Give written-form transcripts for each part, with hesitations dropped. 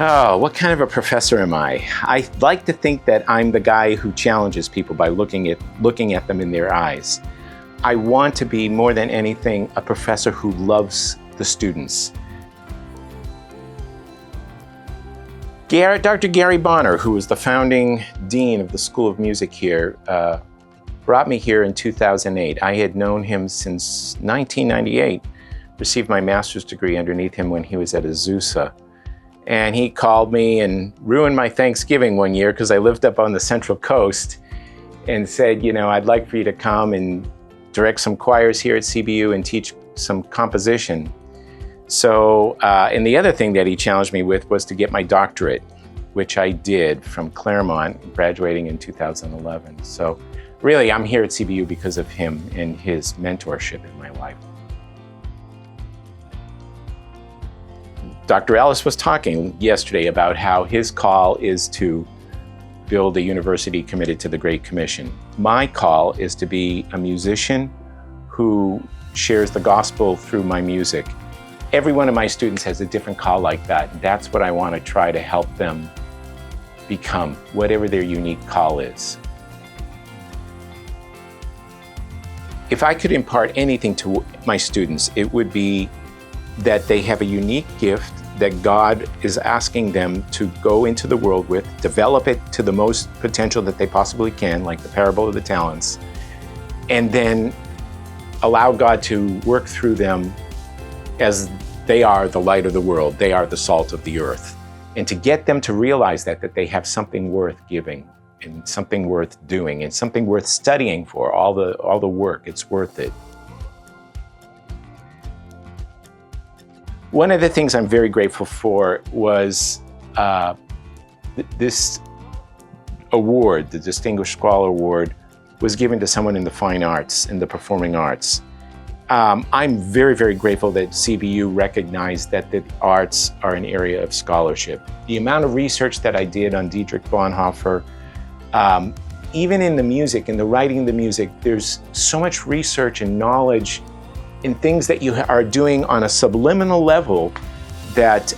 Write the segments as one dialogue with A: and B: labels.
A: Oh, what kind of a professor am I? I like to think that I'm the guy who challenges people by looking at them in their eyes. I want to be, more than anything, a professor who loves the students. Dr. Gary Bonner, who was the founding dean of the School of Music here, brought me here in 2008. I had known him since 1998, received my master's degree underneath him when he was at Azusa. And he called me and ruined my Thanksgiving one year because I lived up on the Central Coast, and said, I'd like for you to come and direct some choirs here at CBU and teach some composition. So, and the other thing that he challenged me with was to get my doctorate, which I did from Claremont, graduating in 2011. So really, I'm here at CBU because of him and his mentorship in my life. Dr. Ellis was talking yesterday about how his call is to build a university committed to the Great Commission. My call is to be a musician who shares the gospel through my music. Every one of my students has a different call like that. That's what I want to try to help them become, whatever their unique call is. If I could impart anything to my students, it would be that they have a unique gift that God is asking them to go into the world with, develop it to the most potential that they possibly can, like the parable of the talents, and then allow God to work through them as they are the light of the world, they are the salt of the earth. And to get them to realize that they have something worth giving, and something worth doing, and something worth studying for, all the work, it's worth it. One of the things I'm very grateful for was this award, the Distinguished Scholar Award, was given to someone in the fine arts, in the performing arts. I'm very, very grateful that CBU recognized that the arts are an area of scholarship. The amount of research that I did on Dietrich Bonhoeffer, even in the music, in the writing of the music, there's so much research and knowledge in things that you are doing on a subliminal level that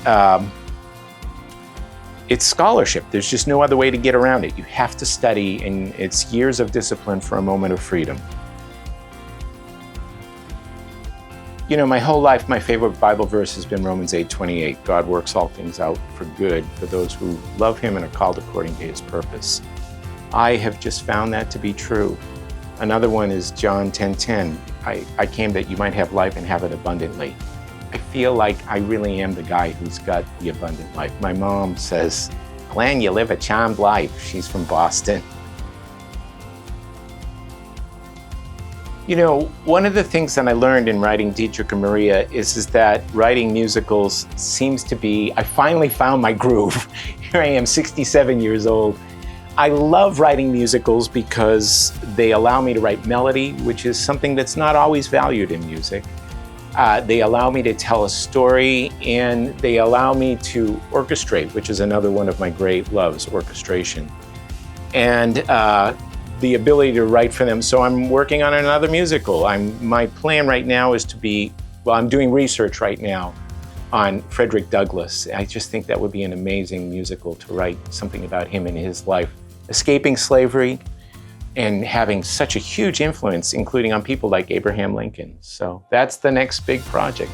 A: it's scholarship. There's just no other way to get around it. You have to study, and it's years of discipline for a moment of freedom. My whole life, my favorite Bible verse has been Romans 8:28. God works all things out for good for those who love him and are called according to his purpose. I have just found that to be true. Another one is John 10:10. I came that you might have life and have it abundantly. I feel like I really am the guy who's got the abundant life. My mom says, Glenn, you live a charmed life. She's from Boston. One of the things that I learned in writing Dietrich and Maria is that writing musicals seems to be, I finally found my groove. Here I am, 67 years old. I love writing musicals because they allow me to write melody, which is something that's not always valued in music. They allow me to tell a story, and they allow me to orchestrate, which is another one of my great loves, orchestration. And the ability to write for them. So I'm working on another musical. My plan right now is I'm doing research right now on Frederick Douglass. I just think that would be an amazing musical to write something about him and his life, escaping slavery and having such a huge influence, including on people like Abraham Lincoln. So that's the next big project.